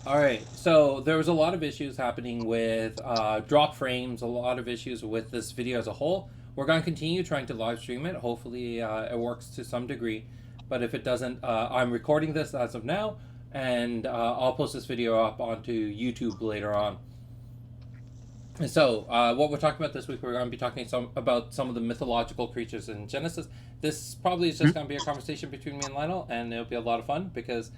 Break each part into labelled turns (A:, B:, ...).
A: All right. So there was a lot of issues happening with drop frames, a lot of issues with this video as a whole. We're going to continue trying to live stream it. Hopefully, it works to some degree. But if it doesn't, I'm recording this as of now, and I'll post this video up onto YouTube later on. And so, what we're talking about this week, we're going to be talking about some of the mythological creatures in Genesis. This probably is just going to be a conversation between me and Lionel, and it'll be a lot of fun because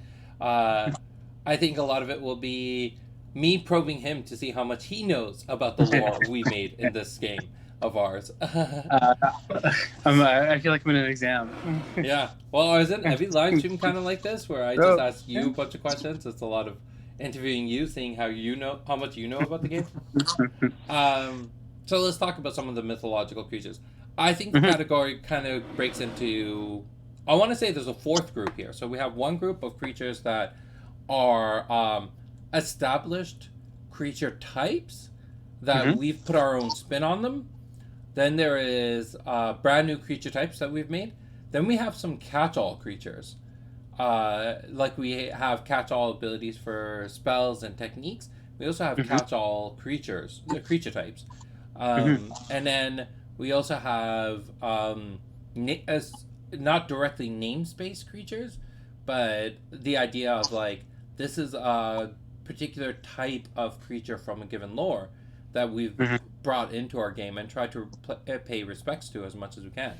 A: I think a lot of it will be me probing him to see how much he knows about the lore we made in this game of ours.
B: Uh, I feel like I'm in an exam.
A: Yeah. Well, isn't every live stream kind of like this, where I just
B: Oh,
A: ask you a bunch of questions? It's a lot of interviewing you, seeing how much you know about the game. So let's talk about some of the mythological creatures. I think the category kind of breaks into. I want to say there's a fourth group here. So we have one group of creatures that are established creature types that we've put our own spin on them. Then there is brand new creature types that we've made. Then we have some catch-all creatures. Like we have catch-all abilities for spells and techniques. We also have catch-all creatures, creature types. And then we also have not directly namespace creatures, but the idea of like this is a particular type of creature from a given lore that we've brought into our game and tried to pay respects to as much as we can.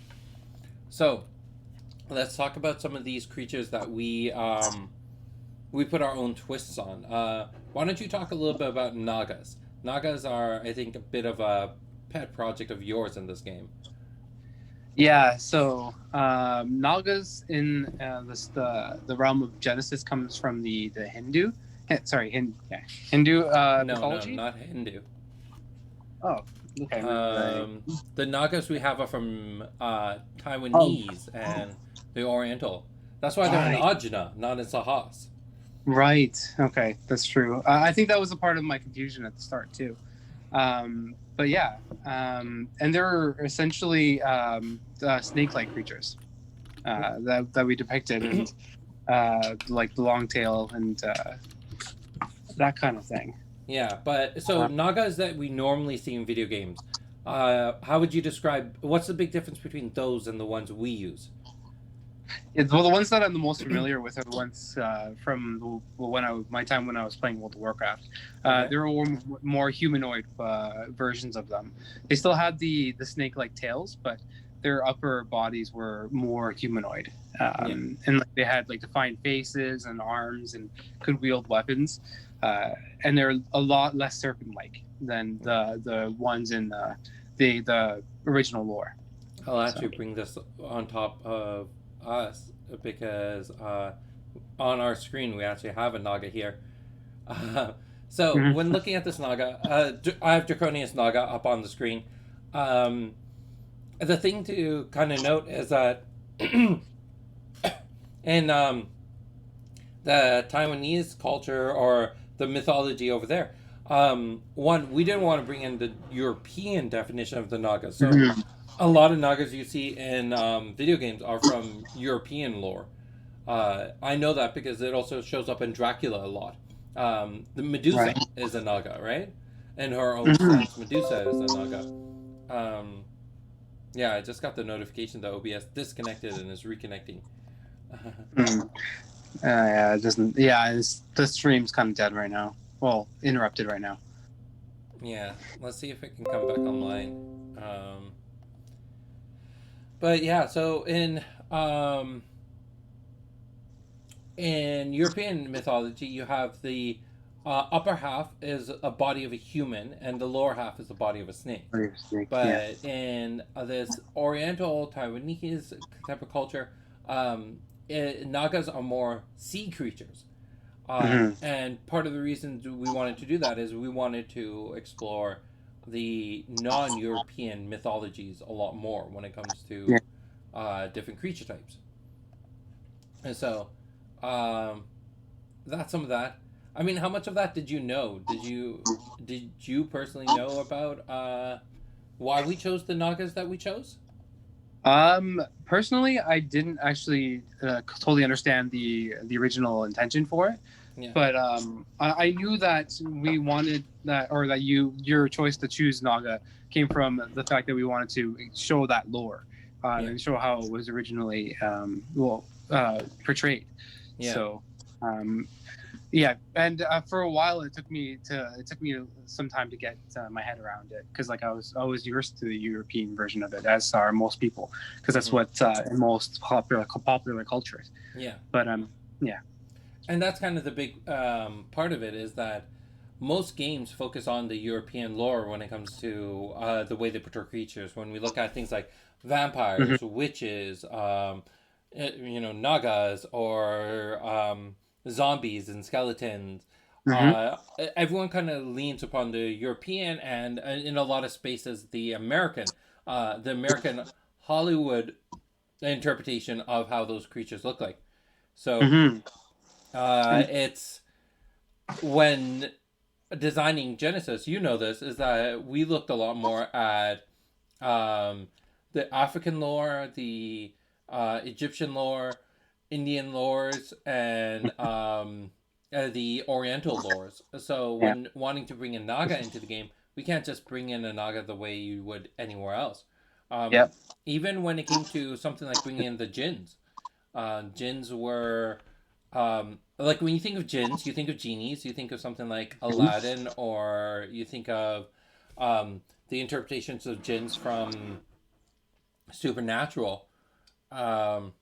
A: So let's talk about some of these creatures that we put our own twists on. Why don't you talk a little bit about Nagas? Nagas are, I think, a bit of a pet project of yours in this game.
B: Yeah, so Nagas in the realm of Genesis comes from the Hindu, Hindu
A: No,
B: mythology.
A: not Hindu.
B: Oh, okay.
A: The Nagas we have are from Taiwanese and the Oriental. That's why they're in Ajna, not in Sahas.
B: Right. Okay, that's true. I think that was a part of my confusion at the start too. But yeah, and they're essentially snake-like creatures that we depicted, and like the long tail and that kind of thing.
A: Yeah, but so Nagas that we normally see in video games, how would you describe? What's the big difference between those and the ones we use?
B: Yeah, well, the ones that I'm the most familiar with are the ones from my time when I was playing World of Warcraft. There were more humanoid versions of them. They still had the snake-like tails, but their upper bodies were more humanoid, and like, they had like defined faces and arms and could wield weapons. And they're a lot less serpent-like than the ones in the original lore.
A: I'll actually bring this on top of us because on our screen we actually have a Naga here. So when looking at this Naga, I have Draconius Naga up on the screen. The thing to kind of note is that in the Taiwanese culture or the mythology over there, one, we didn't want to bring in the European definition of the Naga. So a lot of Nagas you see in video games are from European lore. I know that because it also shows up in Dracula a lot. The Medusa is a Naga, right? In her own sense, Medusa is a Naga. Yeah, I just got the notification that OBS disconnected and is reconnecting.
B: Yeah, it doesn't. Yeah, the stream's kind of dead right now. Well, interrupted right now.
A: Yeah, let's see if it can come back online. But yeah, so in European mythology, you have the upper half is a body of a human, and the lower half is the body of a snake. But in this Oriental Taiwanese type of culture, Nagas are more sea creatures. And part of the reason we wanted to do that is we wanted to explore the non-European mythologies a lot more when it comes to different creature types. And so that's some of that. I mean, how much of that did you know? Did you personally know about why we chose the Nagas that we chose?
B: Personally, I didn't actually totally understand the original intention for it.
A: Yeah.
B: But I knew that we wanted that, or that your choice to choose Naga came from the fact that we wanted to show that lore
A: Yeah.
B: and show how it was originally portrayed.
A: Yeah.
B: So yeah, and for a while it took me some time to get my head around it, because like I was used to the European version of it, as are most people, because that's what in most popular cultures.
A: Yeah.
B: But yeah.
A: And that's kind of the big part of it, is that most games focus on the European lore when it comes to the way they portray creatures. When we look at things like vampires,
B: Mm-hmm.
A: witches, nagas, or zombies and skeletons,
B: Mm-hmm.
A: everyone kind of leans upon the European, and in a lot of spaces the American Hollywood interpretation of how those creatures look like. So
B: Mm-hmm. And
A: it's when designing Genesis, you know this, is that we looked a lot more at um, the African lore, the Egyptian lore, Indian lores, and the Oriental lores. So
B: yeah.
A: when wanting to bring a Naga into the game, we can't just bring in a Naga the way you would anywhere else. Um,
B: Yep.
A: Even when it came to something like bringing in the jinns, jinns were like when you think of jinns, you think of genies, you think of something like Aladdin, or you think of the interpretations of jinns from Supernatural. Um,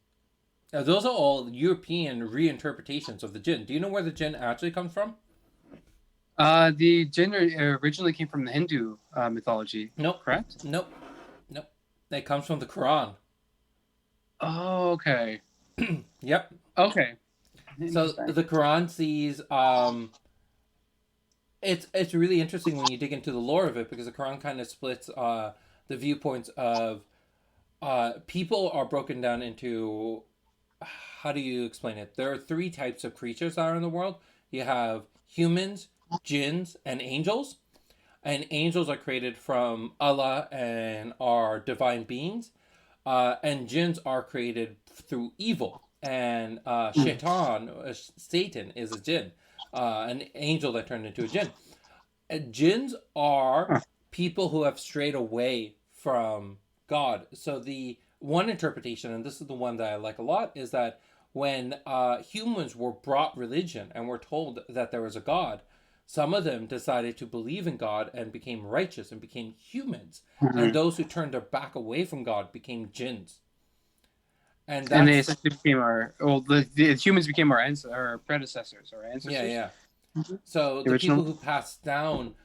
A: those are all European reinterpretations of the jinn. Do you know where the jinn actually comes from?
B: The jinn originally came from the Hindu mythology,
A: Nope,
B: correct?
A: nope, nope. It comes from the Quran.
B: Oh, okay.
A: Yep.
B: Okay.
A: So
B: Interesting.
A: the Quran sees it's really interesting when you dig into the lore of it, because the Quran kind of splits the viewpoints of people are broken down into, how do you explain it? There are three types of creatures that are in the world. You have humans, jinns, and angels. And angels are created from Allah and are divine beings. And jinns are created through evil. And Shaitan, Satan, is a jinn, an angel that turned into a jinn. Jinns are
B: Huh.
A: people who have strayed away from God. So the one interpretation, and this is the one that I like a lot, is that when humans were brought religion and were told that there was a God, some of them decided to believe in God and became righteous and became humans. And
B: Mhm.
A: those who turned their back away from God became jinns. And
B: And they
A: that's,
B: essentially became the humans became our predecessors, our
A: yeah,
B: ancestors.
A: yeah.
B: Mhm.
A: So
B: The
A: the people
B: original.
A: who passed down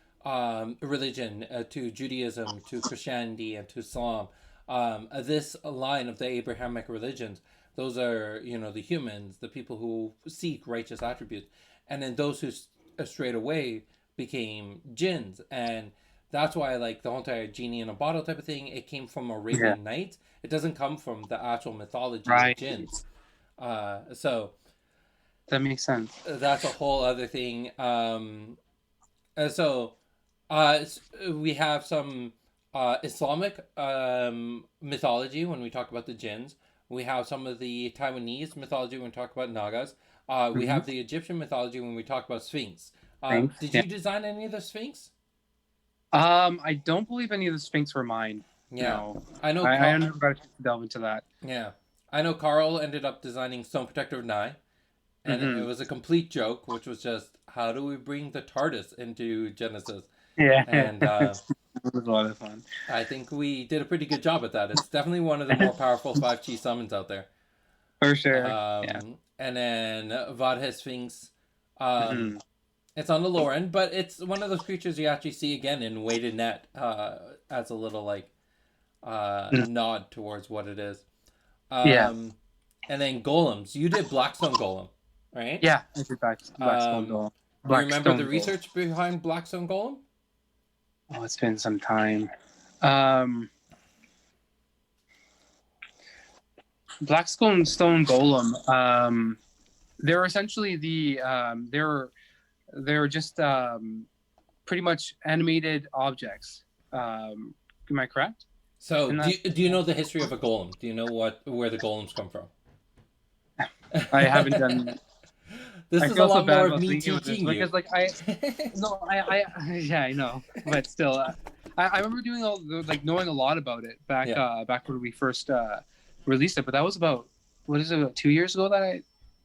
A: religion to Judaism, to Christianity, and to Islam, this line of the Abrahamic religions, those are, the humans, the people who seek righteous attributes, and then those who strayed away became jinns, and that's why I like the whole entire genie in a bottle type of thing. It came from
B: Yeah.
A: Arabian Nights. It doesn't come from the actual mythology of
B: Right.
A: jinns. So
B: That makes sense.
A: that's a whole other thing. So we have some Islamic mythology when we talk about the jinns. We have some of the Taiwanese mythology when we talk about Nagas. We
B: Hmm.
A: have the Egyptian mythology when we talk about Sphinx.
B: Thanks.
A: Did
B: Yeah.
A: you design any of the Sphinx?
B: I don't believe any of the Sphinx were mine.
A: Yeah,
B: No,
A: I know.
B: I never got a chance to delve into that.
A: Yeah, I know. Carl ended up designing Stone Protector of Nye, and it
B: Hmm.
A: was a complete joke, which was just, how do we bring the TARDIS into Genesis?
B: Yeah,
A: And
B: it was a lot of fun.
A: I think we did a pretty good job at that. It's definitely one of the more powerful 5G summons out there.
B: For sure. Yeah.
A: And then Vadhe Sphinx. Um,
B: Hmm.
A: it's on the lower end, but it's one of those creatures you actually see again in Weighted Net as a little like nod towards what it is.
B: Yeah.
A: Um, and then golems. You did Blackstone Golem, right?
B: Yeah. I did Blackstone
A: Um,
B: Golem.
A: do you remember the
B: Blackstone Golem.
A: research behind Blackstone Golem?
B: Oh, it's been some time. Um, Blackstone Golem. They're essentially they're just pretty much animated objects. Am I correct?
A: So,
B: In that,
A: do you know the history of a golem? Do you know where the golems come from?
B: I haven't done.
A: This
B: I
A: is a
B: feel so
A: lot
B: bad
A: more of
B: about
A: me
B: speaking with this
A: teaching you.
B: because like yeah, I know, but still, I remember doing all like knowing a lot about it back when we first released it, but that was about what is it, about 2 years ago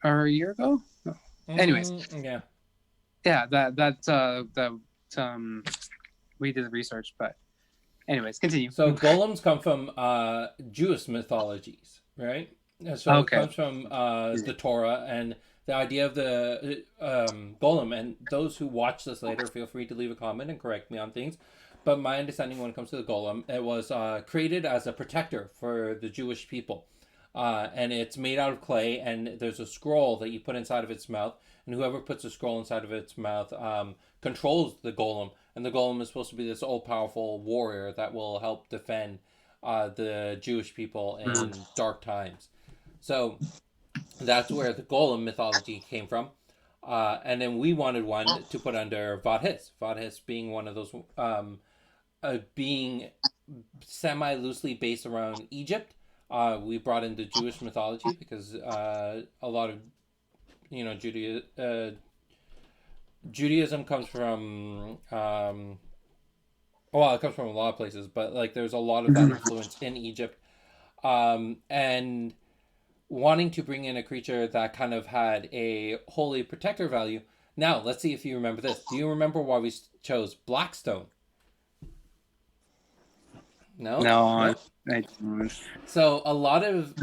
B: or a year ago? No. Anyways,
A: Yeah.
B: yeah, that we did the research, but anyways, continue.
A: So golems come from Jewish mythologies, right? And so it
B: Okay.
A: comes from the Torah and the idea of the golem. And those who watch this later, feel free to leave a comment and correct me on things. But my understanding when it comes to the golem, it was created as a protector for the Jewish people. And it's made out of clay, and there's a scroll that you put inside of its mouth, and whoever puts a scroll inside of its mouth controls the golem, and the golem is supposed to be this all-powerful warrior that will help defend the Jewish people in dark times. So that's where the golem mythology came from. And then we wanted one to put under Vadhis. Vadhis being one of those, being semi-loosely based around Egypt. We brought in the Jewish mythology because a lot of, Judaism comes from well, it comes from a lot of places, but like there's a lot of that influence in Egypt, and wanting to bring in a creature that kind of had a holy protector value. Now let's see if you remember this. Do you remember why we chose Blackstone? No.
B: No, I don't.
A: So a lot of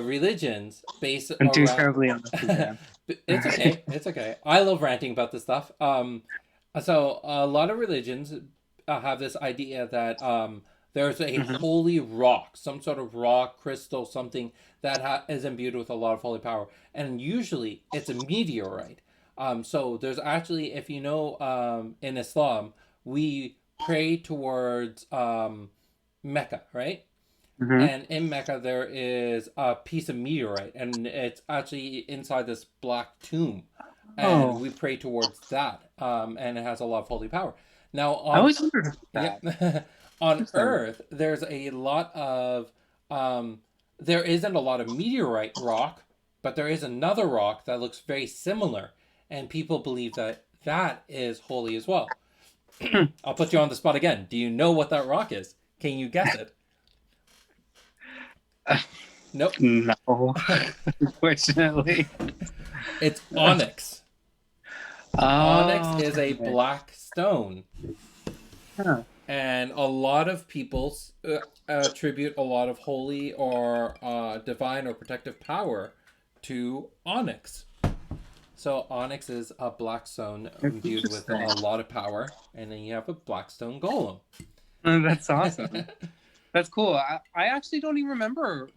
A: religions base
B: I'm too
A: around.
B: terribly on this.
A: It's okay. It's okay. I love ranting about this stuff. So a lot of religions have this idea that there's a holy rock, some sort of rock, crystal, something that is imbued with a lot of holy power, and usually it's a meteorite. So there's actually, if you know, in Islam, we pray towards Mecca, right? And in Mecca, there is a piece of meteorite, and it's actually inside this black tomb. And we pray towards that, and it has a lot of holy power. Now,
B: I always wondered that.
A: On Earth, there's a lot of, there isn't a lot of meteorite rock, but there is another rock that looks very similar, and people believe that that is holy as well. I'll put you on the spot again. Do you know what that rock is? Can you guess it? Nope.
B: No, unfortunately.
A: It's onyx. Onyx is a black stone.
B: Huh.
A: And a lot of people attribute a lot of holy or divine or protective power to onyx. So onyx is a black stone imbued with a lot of power, and then you have a black stone golem.
B: That's awesome. That's cool. I actually don't even remember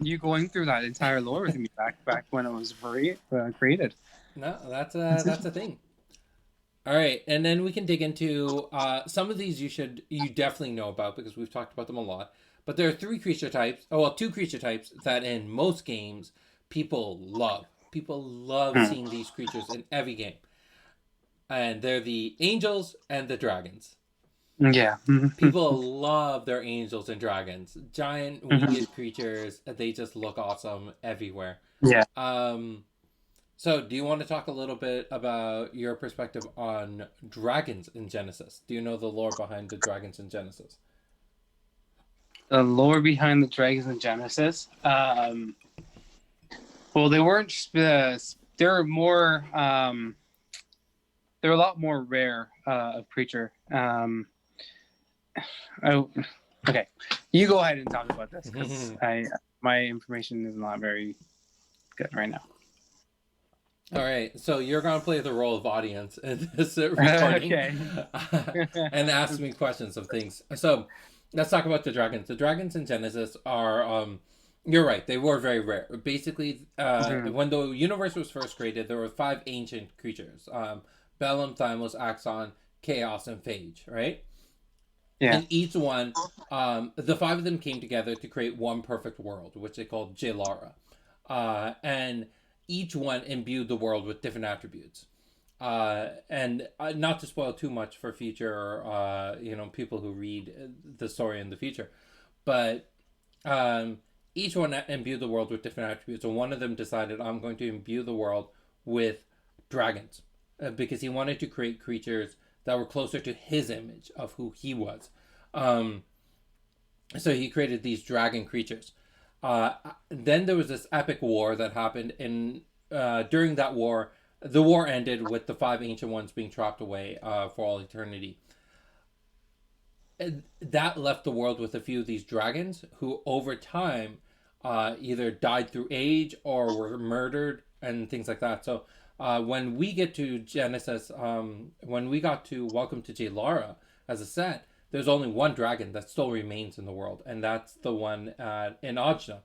B: you going through that entire lore with me back when it was created.
A: No, that's a thing. All right, and then we can dig into some of these you definitely know about because we've talked about them a lot. But there are two creature types that in most games people love. People love seeing these creatures in every game. And they're the angels and the dragons.
B: Yeah.
A: People love their angels and dragons. Giant winged creatures. They just look awesome everywhere.
B: Yeah.
A: So do you want to talk a little bit about your perspective on dragons in Genesis? Do you know the lore behind the dragons in Genesis?
B: The lore behind the dragons in Genesis. Well, they weren't. They're more. They're a lot more rare of creature. Okay, you go ahead and talk about this because my information is not very good right now.
A: All right, so you're gonna play the role of audience in this recording, and ask me questions of things. So let's talk about the dragons. The dragons in Genesis are. You're right. They were very rare. Basically, when the universe was first created, there were 5 ancient creatures: Balaam, Thymos, Axon, Chaos, and Phage. Right.
B: Yeah.
A: And each one, the 5 of them came together to create one perfect world, which they called Jalara. And each one imbued the world with different attributes. And not to spoil too much for future, people who read the story in the future, but each one imbued the world with different attributes. And one of them decided, I'm going to imbue the world with dragons because he wanted to create creatures that were closer to his image of who he was. Um, so he created these dragon creatures. Then there was this epic war that happened, and during that war, the war ended with the five ancient ones being trapped away for all eternity. And that left the world with a few of these dragons who, over time, either died through age or were murdered and things like that. So when we get to Genesis, when we got to Welcome to Jalara as a set, there's only one dragon that still remains in the world, and that's the one in Ajna.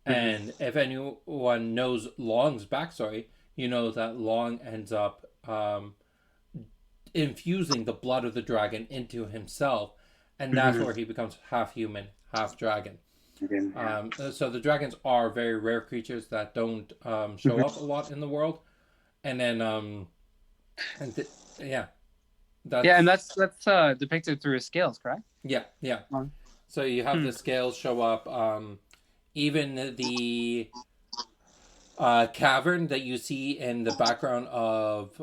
A: And if anyone knows Long's backstory, you know that Long ends up infusing the blood of the dragon into himself, and that's where he becomes half human, half dragon. So the dragons are very rare creatures that don't show up a lot in the world, and then yeah,
B: that's depicted through his scales, correct?
A: Yeah. So you have the scales show up. Even the cavern that you see in the background of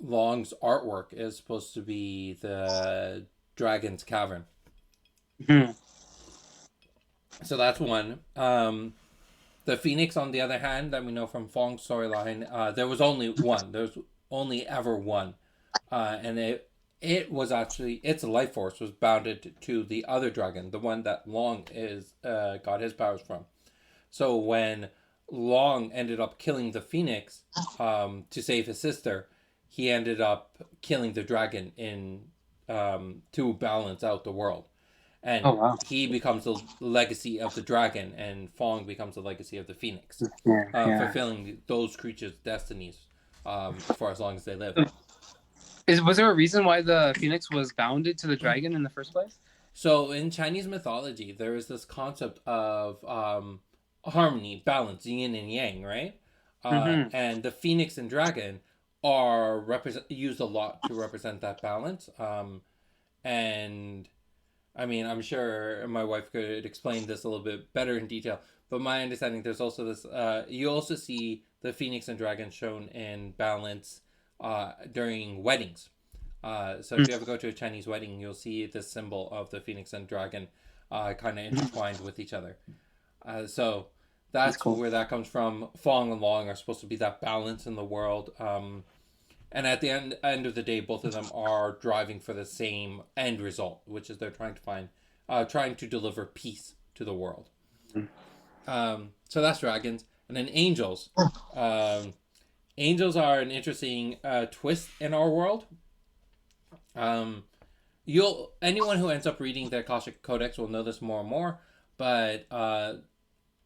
A: Long's artwork is supposed to be the dragon's cavern. So that's one. The Phoenix, on the other hand, that we know from Fong's storyline, there was only one. There's only ever one, and it was actually its life force was bounded to the other dragon, the one that Long is got his powers from. So when Long ended up killing the Phoenix to save his sister, he ended up killing the dragon in to balance out the world. And he becomes the legacy of the dragon, and Fong becomes the legacy of the Phoenix, fulfilling those creatures' destinies for as long as they live.
B: Was there a reason why the Phoenix was bounded to the dragon in the first place?
A: So in Chinese mythology, there is this concept of harmony, balance, yin and yang, right? And the Phoenix and dragon are used a lot to represent that balance. And I mean, I'm sure my wife could explain this a little bit better in detail, but my understanding, there's also this, you also see the Phoenix and dragon shown in balance during weddings. So if you ever go to a Chinese wedding, you'll see this symbol of the Phoenix and dragon kind of intertwined with each other. So that's cool. Where that comes from. Fong and Long are supposed to be that balance in the world. And at the end of the day, both of them are driving for the same end result, which is they're trying to deliver peace to the world. So that's dragons. And then angels. Angels are an interesting twist in our world. Anyone who ends up reading the Akashic Codex will know this more and more, but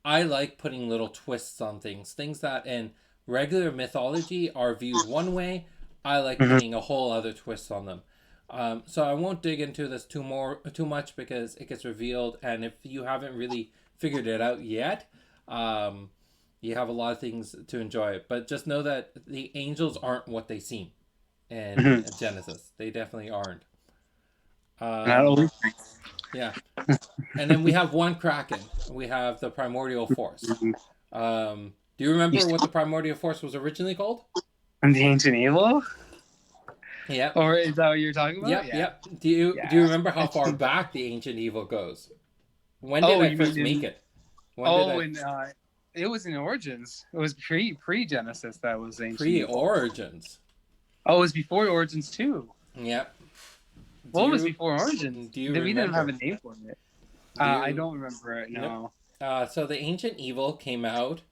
A: I like putting little twists on things that in regular mythology are viewed one way. I like putting a whole other twist on them. So I won't dig into this too much because it gets revealed, and if you haven't really figured it out yet, you have a lot of things to enjoy. But just know that the angels aren't what they seem in Genesis. They definitely aren't. Yeah. And then we have one Kraken. We have the Primordial Force. Do you remember what the Primordial Force was originally called?
B: And the Ancient Evil?
A: Yep.
B: Or is that what you're talking about?
A: Yep. Do you remember how far back the Ancient Evil goes? When did I first make it?
B: It was in Origins. It was pre-Genesis that was Ancient
A: Pre-Origins.
B: Oh, it was before Origins too.
A: Yep.
B: What was before Origins?
A: We
B: didn't have a name for it. I don't remember it, no.
A: So the Ancient Evil came out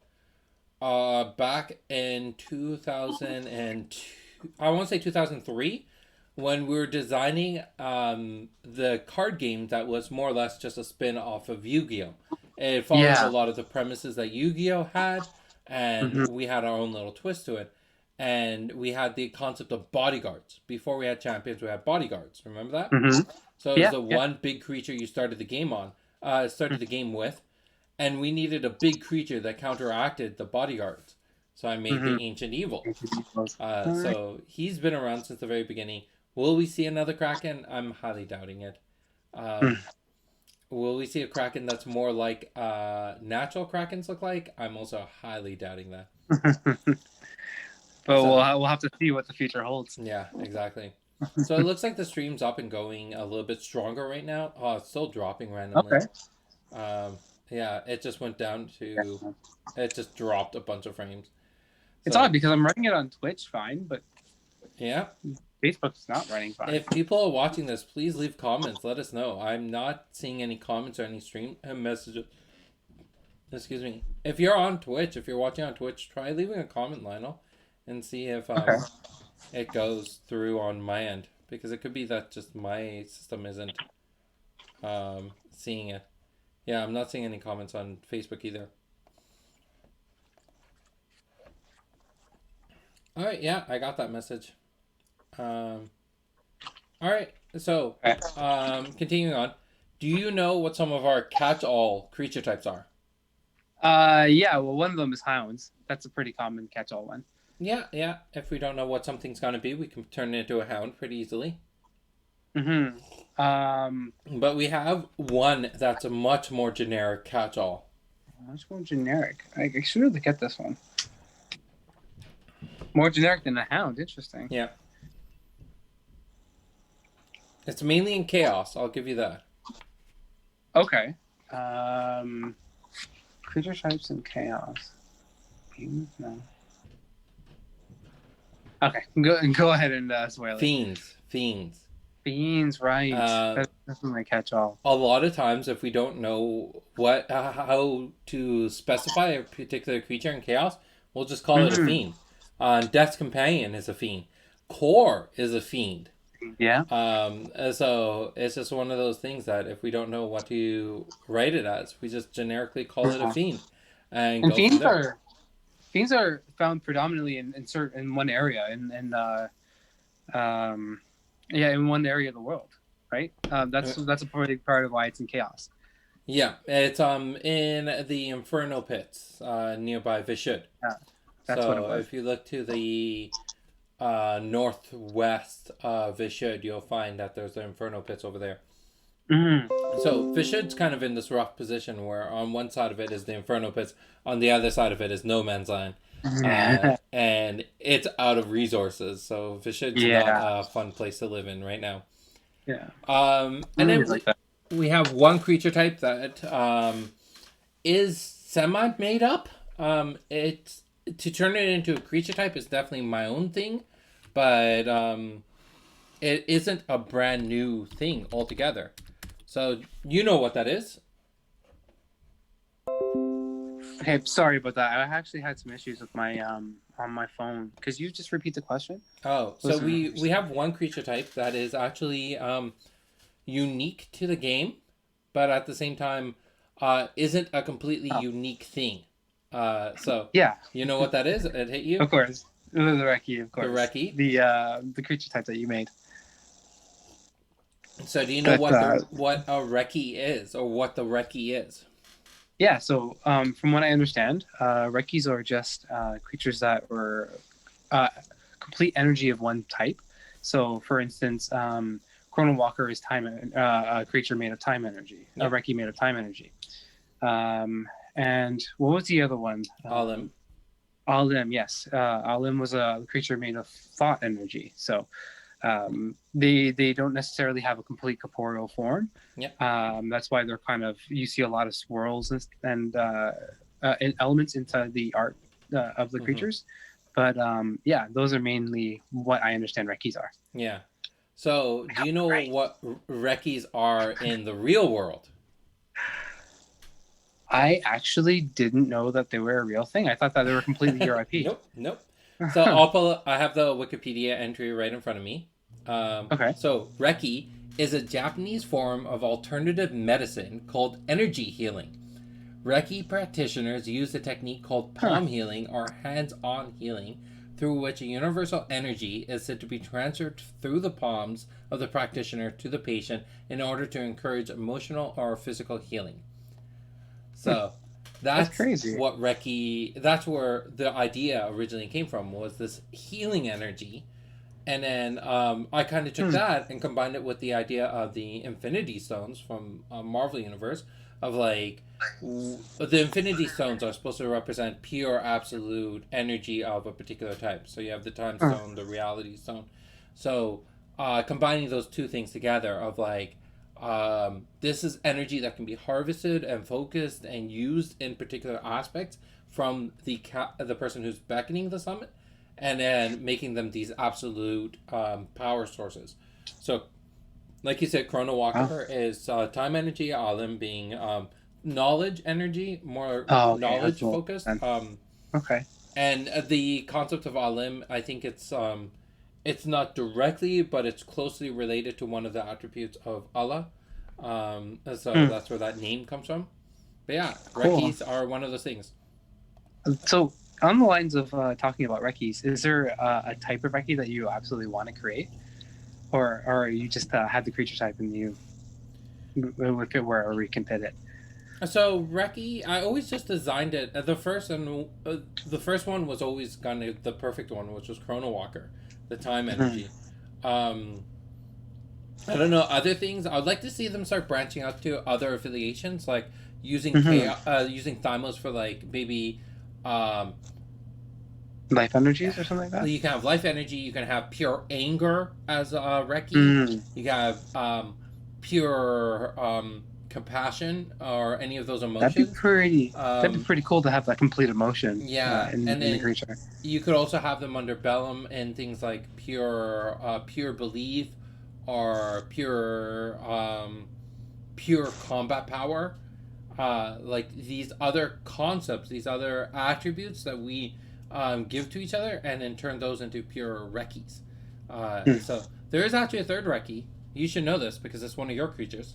A: back in 2002, I want to say 2003, when we were designing the card game that was more or less just a spin-off of Yu-Gi-Oh! It followed a lot of the premises that Yu-Gi-Oh! Had, and we had our own little twist to it. And we had the concept of bodyguards. Before we had champions, we had bodyguards. Remember that? So it was the one big creature you started the game with, and we needed a big creature that counteracted the bodyguards. So I made the Ancient Evil. So he's been around since the very beginning. Will we see another Kraken? I'm highly doubting it. Will we see a Kraken that's more like natural Krakens look like? I'm also highly doubting that.
B: But
A: So
B: we'll have to see what the future holds.
A: yeah, exactly. So it looks like the stream's up and going a little bit stronger right now. Oh, it's still dropping randomly.
B: Okay.
A: Um, yeah, it just went down to,
B: Yeah.
A: it just dropped a bunch of frames.
B: It's odd
A: So
B: because I'm running it on Twitch fine, but
A: yeah,
B: Facebook's not running fine.
A: if people are watching this, please leave comments. Let us know. I'm not seeing any comments or any stream messages. Excuse me. If you're on Twitch, if you're watching on Twitch, try leaving a comment, Lionel, and see if
B: Okay.
A: it goes through on my end, because it could be that just my system isn't seeing it. Yeah, I'm not seeing any comments on Facebook either. All right, yeah, I got that message. All right, so
B: Okay.
A: continuing on, do you know what some of our catch-all creature types are?
B: Yeah. Well, one of them is hounds. That's a pretty common catch-all one.
A: Yeah, yeah. If we don't know what something's gonna be, we can turn it into a hound pretty easily.
B: Mm-hmm.
A: But we have one that's a much more generic catch-all.
B: Let's go generic. I should really get this one. More generic than a hound. Interesting.
A: Yeah. It's mainly in chaos, I'll give you that.
B: Okay. Creature types in chaos. No. Okay. Go ahead and spoil it.
A: Fiends.
B: Fiends, right. That's definitely a catch-all.
A: A lot of times, if we don't know how to specify a particular creature in chaos, we'll just call it a fiend. Death's Companion is a fiend. Core is a fiend.
B: Yeah.
A: So it's just one of those things that if we don't know what to write it as, we just generically call it a fiend, and go from there.
B: Fiends are found predominantly in one area in one area of the world, right? That's a pretty part of why it's in chaos.
A: Yeah, it's in the Inferno pits nearby Vishud.
B: Yeah, that's what it
A: So
B: was.
A: if you look to the northwest of Vishud, you'll find that there's the Inferno pits over there.
B: Mm-hmm.
A: So Vishud's kind of in this rough position where on one side of it is the Inferno pits, on the other side of it is no man's land. And it's out of resources, so Vishud's not a fun place to live in right now.
B: Yeah.
A: And then we have one creature type that is semi made up. It's to turn it into a creature type is definitely my own thing, but it isn't a brand new thing altogether. So you know what that is?
B: Okay, sorry about that. I actually had some issues with my on my phone. Could you just repeat the question?
A: Oh, so we have one creature type that is actually unique to the game, but at the same time isn't a completely unique thing. So
B: yeah,
A: you know what that is? It hit you?
B: Of course, the Recce, of course.
A: The Recce,
B: the creature type that you made.
A: So do you know what a Recce is, or what the Recce is?
B: Yeah, so from what I understand, Recces are just creatures that were complete energy of one type. So, for instance, Chrono Walker is a creature made of time energy, a Recce made of time energy. And what was the other one?
A: Golem.
B: Golem, yes. Golem was a creature made of thought energy. So they don't necessarily have a complete corporeal form.
A: Yeah.
B: That's why they're kind of, you see a lot of swirls and elements into the art of the creatures. But yeah, those are mainly what I understand Recces are.
A: Yeah. So do you know what Recces are in the real world?
B: I actually didn't know that they were a real thing. I thought that they were completely your IP.
A: Nope. So I have the Wikipedia entry right in front of me.
B: Okay.
A: So Recce is a Japanese form of alternative medicine called energy healing. Recce practitioners use a technique called palm healing or hands-on healing, through which a universal energy is said to be transferred through the palms of the practitioner to the patient in order to encourage emotional or physical healing. So that's crazy. What Recce, that's where the idea originally came from, was this healing energy. And then I kind of took that and combined it with the idea of the Infinity Stones from Marvel Universe, of like the Infinity Stones are supposed to represent pure absolute energy of a particular type. So you have the Time
B: Uh,
A: Stone, the Reality Stone. So combining those two things together of like this is energy that can be harvested and focused and used in particular aspects from the person who's beckoning the summon, and then making them these absolute power sources. So, like you said, Chrono
B: oh,
A: Walker is time energy, Alim being knowledge energy, more
B: oh, okay, that's
A: knowledge
B: cool.
A: focused.
B: Then. Okay.
A: And the concept of Alim, I think it's not directly, but it's closely related to one of the attributes of Allah. So
B: Hmm,
A: that's where that name comes from. But yeah,
B: cool.
A: Rekkis are one of those things.
B: So, on the lines of talking about Recce's, is there a type of Recce that you absolutely want to create, or you just have the creature type and you look at wherever you can fit it?
A: So Recce, I always just designed it. The first one was always kind of the perfect one, which was Chrono Walker, the time
B: Mhm.
A: energy. Um, I don't know other things. I'd like to see them start branching out to other affiliations, like using
B: Mhm.
A: chaos, using Thymos for like maybe. Um,
B: Life energies or something like that.
A: you can have life energy. You can have pure anger as Recce.
B: Mm.
A: You can have pure compassion or any of those
B: That'd be
A: emotions.
B: pretty. That'd be
A: Um,
B: pretty cool to have that complete emotion
A: yeah, and
B: in the
A: then
B: creature.
A: you could also have them under Bellum and things like pure belief or pure combat power. Like these other concepts, these other attributes that we give to each other, and then turn those into pure Rekkis.
B: Hmm.
A: So there is actually a third Rekki. You should know this because it's one of your creatures.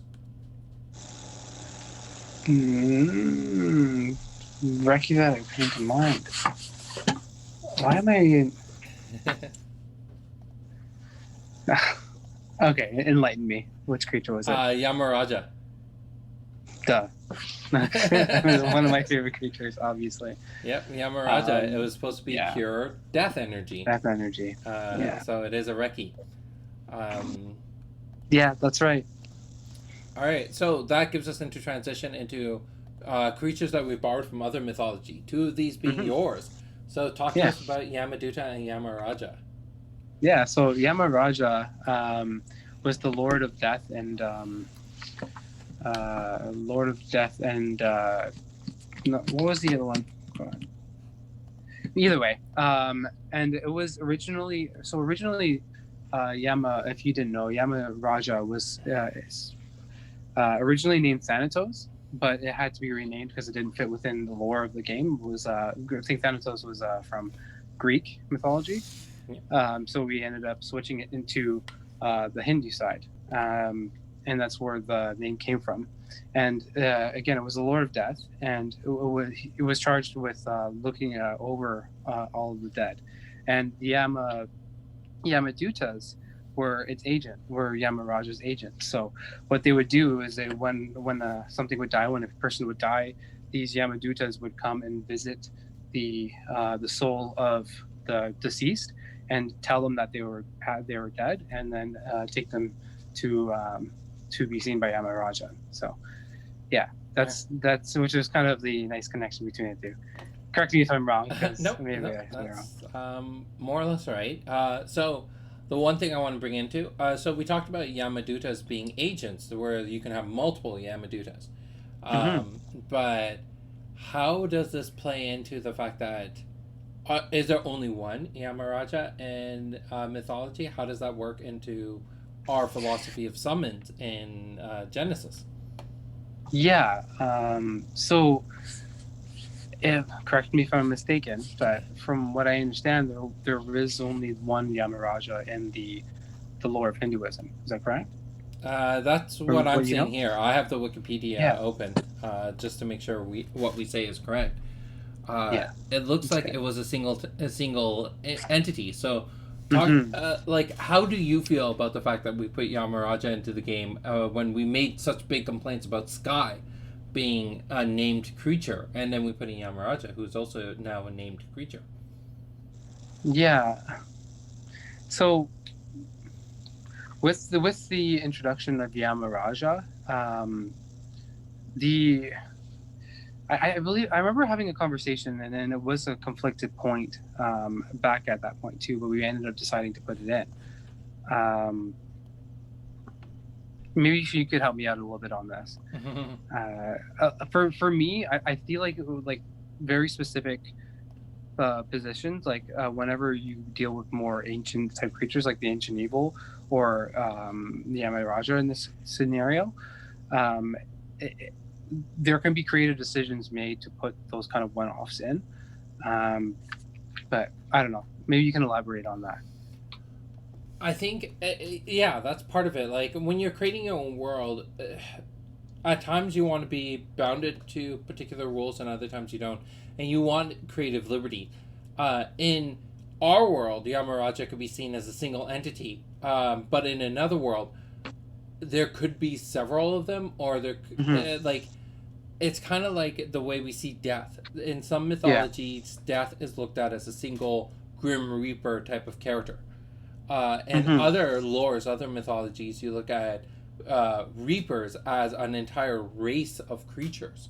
B: Mm. Recce that I came to mind. Why am I? Okay, enlighten me. Which creature was it?
A: Yamaraja.
B: Duh. One of my favorite creatures, obviously.
A: Yep, Yamaraja. It
B: Um,
A: was supposed to be
B: yeah,
A: pure death energy.
B: death energy. Yeah,
A: So it is a Rekki. Um,
B: yeah, that's right.
A: all right, so that gives us into transition into creatures that we borrowed from other mythology. Two of these being
B: Hmm.
A: yours. So talk to
B: Yeah,
A: us about Yamaduta and Yamaraja.
B: yeah. So Yamaraja was the Lord of Death and Lord of Death and no, what was the other one? Either way, and it was originally Yama. If you didn't know, Yamaraja was originally named Thanatos, but it had to be renamed because it didn't fit within the lore of the game. It was I think Thanatos was from Greek mythology, so we ended up switching it into the Hindu side, and that's where the name came from. And again, it was the Lord of Death, and it was charged with looking over all of the dead, and Yamadutas were Yamaraja's agent. So what they would do is when something would die, when a person would die, these Yamadutas would come and visit the soul of the deceased and tell them that they were dead, and then take them to be seen by Yamaraja. So yeah,
A: Yeah.
B: that's which is kind of the nice connection between the two. Correct me if I'm wrong, because
A: Nope,
B: maybe
A: nope,
B: I was wrong.
A: that's more or less right. So the one thing I want to bring into, so we talked about Yamadutas being agents, where you can have multiple Yamadutas.
B: Mm-hmm.
A: But how does this play into the fact that is there only one Yamaraja in mythology? How does that work into our philosophy of summons in Genesis?
B: Yeah. So, correct me if I'm mistaken, but from what I understand, there is only one Yamaraja in the lore of Hinduism. Is that correct?
A: That's
B: From
A: what I'm
B: what you
A: seeing
B: know?
A: here. I have the Wikipedia
B: Yeah.
A: open just to make sure what we say is correct.
B: Yeah.
A: It looks
B: That's
A: like
B: good.
A: it was a single entity. So, talk
B: Mm-hmm.
A: like how do you feel about the fact that we put Yamaraja into the game when we made such big complaints about Sky being a named creature, and then we put in Yamaraja, who's also now a named creature.
B: Yeah. So with the introduction of Yamaraja, the I believe I remember having a conversation, and then it was a conflicted point back at that point too, but we ended up deciding to put it in. Maybe you could help me out a little bit on this. For me, I feel like it would, like, very specific positions, like whenever you deal with more ancient type creatures like the ancient evil or the Yamaraja in this scenario, um, there can be creative decisions made to put those kind of one-offs in. But I don't know. Maybe you can elaborate on that.
A: I think, yeah, that's part of it. Like when you're creating your own world, at times you want to be bounded to particular rules, and other times you don't, and you want creative liberty. In our world, the Yamaraja could be seen as a single entity, but in another world, there could be several of them, or like it's kind of like the way we see death in some
B: Yeah.
A: mythologies. Death is looked at as a single grim reaper type of character. And
B: Mm-hmm.
A: other lores, other mythologies, you look at reapers as an entire race of creatures.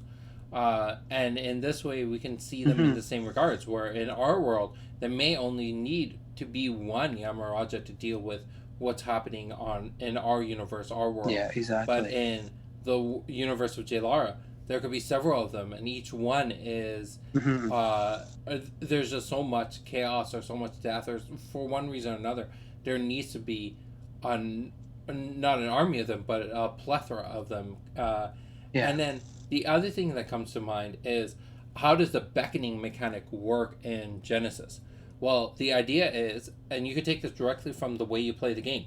A: And in this way, we can see them in
B: Mm-hmm.
A: the same regards, where in our world, there may only need to be one Yamaraja to deal with what's happening in our universe, our world.
B: Yeah,
A: But
B: exactly.
A: in the universe of Jalara, there could be several of them, and each one is
B: Mm-hmm.
A: there's just so much chaos or so much death, or for one reason or another, there needs to be an not an army of them, but a plethora of them.
B: Yeah.
A: And then the other thing that comes to mind is, how does the beckoning mechanic work in Genesis? Well, the idea is, and you can take this directly from the way you play the game.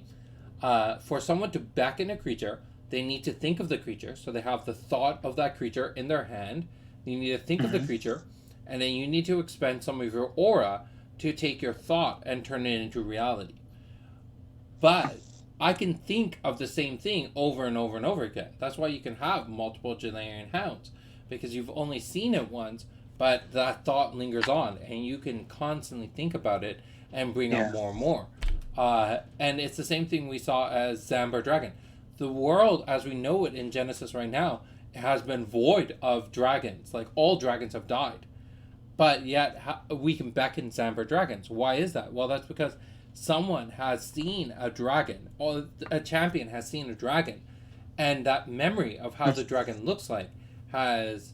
A: For someone to beckon a creature, they need to think of the creature. So they have the thought of that creature in their hand. You need to think of the
B: Mm-hmm.
A: creature, and then you need to expend some of your aura to take your thought and turn it into reality. But I can think of the same thing over and over and over again. That's why you can have multiple Jalarian hounds, because you've only seen it once, but that thought lingers on, and you can constantly think about it and bring up
B: Yeah.
A: more and more. And it's the same thing we saw as Zambar Dragon. The world as we know it in Genesis right now has been void of dragons. Like all dragons have died, but yet we can beckon Zambar dragons. Why is that? Well, that's because someone has seen a dragon, or a champion has seen a dragon, and that memory of how the dragon looks like has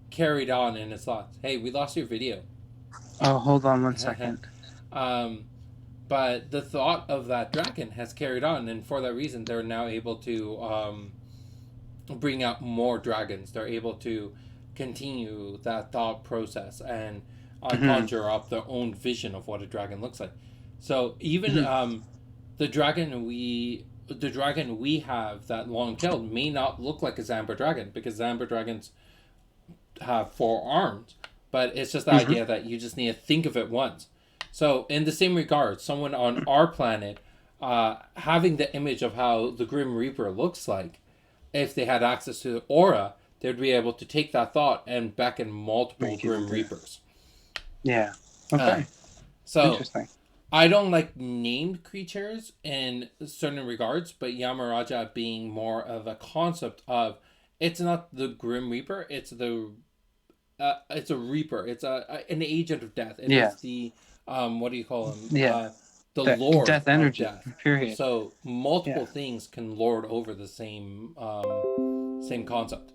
A: carried on in his thoughts. Hey, we lost your video.
B: Oh, hold on one second.
A: um, but the thought of that dragon has carried on, and for that reason, they're now able to bring out more dragons. They're able to continue that thought process and
B: Mm-hmm.
A: conjure up their own vision of what a dragon looks like. So even
B: Mm-hmm.
A: the dragon we have that long tailed may not look like a Zamber dragon, because Zamber dragons have four arms, but it's just the
B: Mm-hmm.
A: idea that you just need to think of it once. So in the same regard, someone on our planet having the image of how the Grim Reaper looks like, if they had access to the aura, they'd be able to take that thought and beckon multiple
B: Make it
A: Grim
B: into.
A: Reapers.
B: Yeah.
A: Uh,
B: Okay.
A: so
B: Interesting.
A: I don't like named creatures in certain regards, but Yamaraja being more of a concept of, it's not the Grim Reaper, it's a Reaper, it's an agent of death. It
B: Yeah.
A: is the what do you call him?
B: Yeah.
A: The
B: That
A: Lord
B: death
A: of
B: energy.
A: Death.
B: Period.
A: So multiple
B: Yeah.
A: things can lord over the same concept.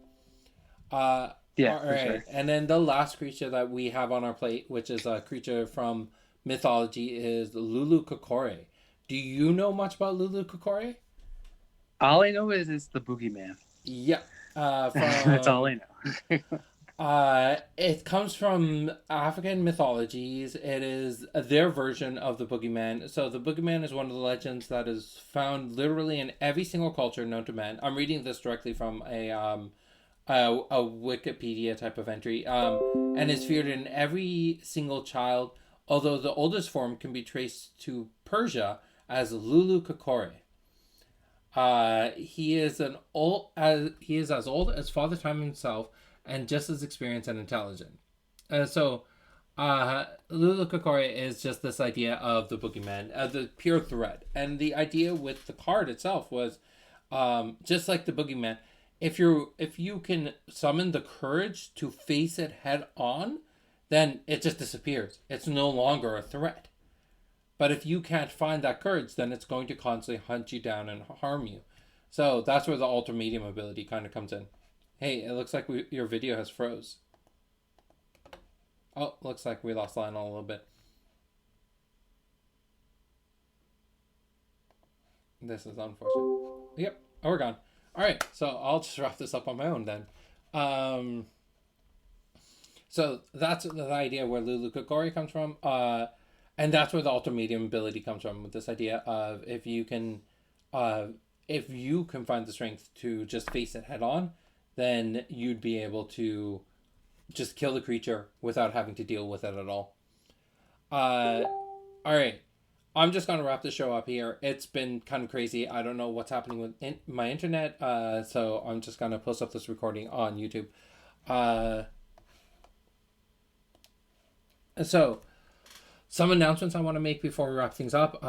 B: Yeah,
A: All
B: for
A: right,
B: sure.
A: and then the last creature that we have on our plate, which is a creature from mythology, is Lulu Kokore. Do you know much about Lulu Kokore?
B: All I know is it's the boogeyman.
A: Yeah.
B: That's all I know.
A: It comes from African mythologies. It is their version of the boogeyman. So the boogeyman is one of the legends that is found literally in every single culture known to man. I'm reading this directly from a Wikipedia type of entry, and is feared in every single child. Although the oldest form can be traced to Persia as Lulu Kokore. He is as old as Father Time himself, and just as experienced and intelligent. Lulu Kokore is just this idea of the boogeyman, the pure threat, and the idea with the card itself was, just like the boogeyman, if you can summon the courage to face it head on, then it just disappears. It's no longer a threat. But if you can't find that courage, then it's going to constantly hunt you down and harm you. So that's where the ultra medium ability kind of comes in. Hey, it looks like your video has froze. Oh, looks like we lost Lionel a little bit. This is unfortunate. Yep, oh, we're gone. All right, so I'll just wrap this up on my own then. So that's the idea where Lulu Kokori comes from. And that's where the ultra medium ability comes from, with this idea of if you can find the strength to just face it head on, then you'd be able to just kill the creature without having to deal with it at all. All right. I'm just going to wrap the show up here. It's been kind of crazy. I don't know what's happening with my internet, so I'm just going to post up this recording on YouTube. So, some announcements I want to make before we wrap things up.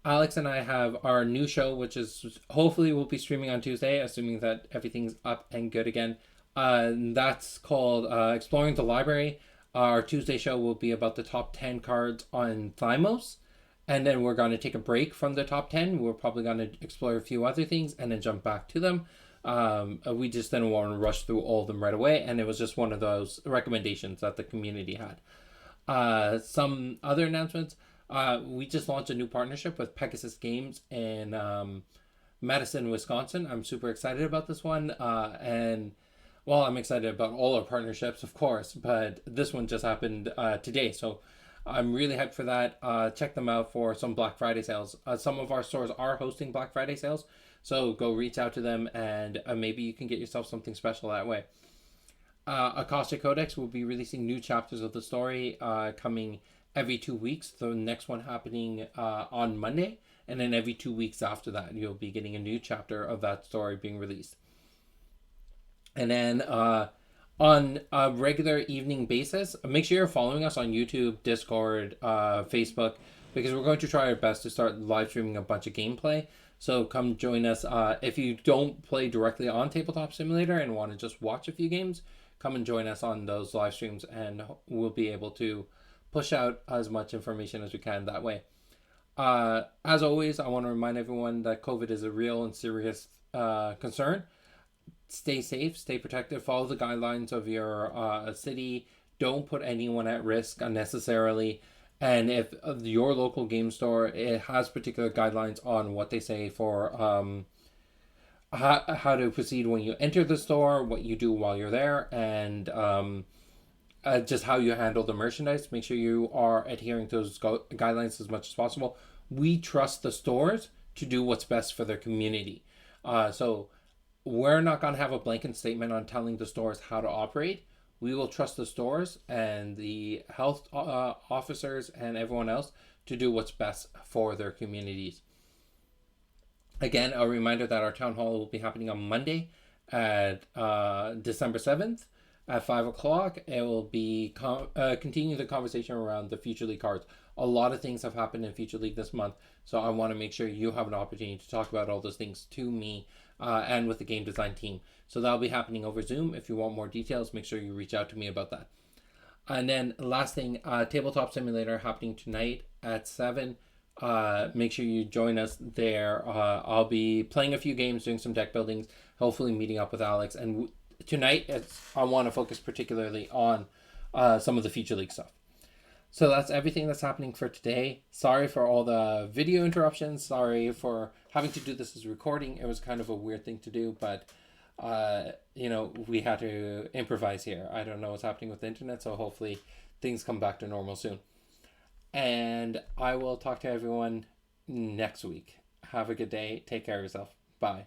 A: Alex and I have our new show, which is hopefully will be streaming on Tuesday, assuming that everything's up and good again. That's called Exploring the Library. Our Tuesday show will be about the top 10 cards on Thymos. And then we're going to take a break from the top 10. We're probably going to explore a few other things and then jump back to them. We just didn't want to rush through all of them right away. And it was just one of those recommendations that the community had. Some other announcements. We just launched a new partnership with Pegasus Games in Madison, Wisconsin. I'm super excited about this one. And well, I'm excited about all our partnerships, of course, but this one just happened today. So I'm really hyped for that. Check them out for some Black Friday sales. Some of our stores are hosting Black Friday sales, so go reach out to them and maybe you can get yourself something special that way. Akasha Codex will be releasing new chapters of the story coming every 2 weeks. The next one happening on Monday, and then every 2 weeks after that, you'll be getting a new chapter of that story being released. And then on a regular evening basis, make sure you're following us on YouTube, Discord, Facebook, because we're going to try our best to start live streaming a bunch of gameplay. So come join us. If you don't play directly on Tabletop Simulator and want to just watch a few games, come and join us on those live streams, and we'll be able to push out as much information as we can that way. As always, I want to remind everyone that COVID is a real and serious concern. Stay safe, stay protected, follow the guidelines of your city. Don't put anyone at risk unnecessarily. And if your local game store, it has particular guidelines on what they say for how to proceed when you enter the store, what you do while you're there, and just how you handle the merchandise. Make sure you are adhering to those guidelines as much as possible. We trust the stores to do what's best for their community. So we're not going to have a blanket statement on telling the stores how to operate. We will trust the stores and the health officers and everyone else to do what's best for their communities. Again, a reminder that our town hall will be happening on Monday at December 7th at 5 o'clock. It will be continuing the conversation around the Future League cards. A lot of things have happened in Future League this month, so I want to make sure you have an opportunity to talk about all those things to me and with the game design team. So that'll be happening over Zoom. If you want more details, make sure you reach out to me about that. And then last thing, Tabletop Simulator happening tonight at 7. Make sure you join us there. I'll be playing a few games, doing some deck buildings, hopefully meeting up with Alex. And tonight, I want to focus particularly on some of the Future League stuff. So that's everything that's happening for today. Sorry for all the video interruptions. Sorry for having to do this as a recording. It was kind of a weird thing to do, but we had to improvise here. I don't know what's happening with the internet, so hopefully things come back to normal soon. And I will talk to everyone next week. Have a good day. Take care of yourself. Bye.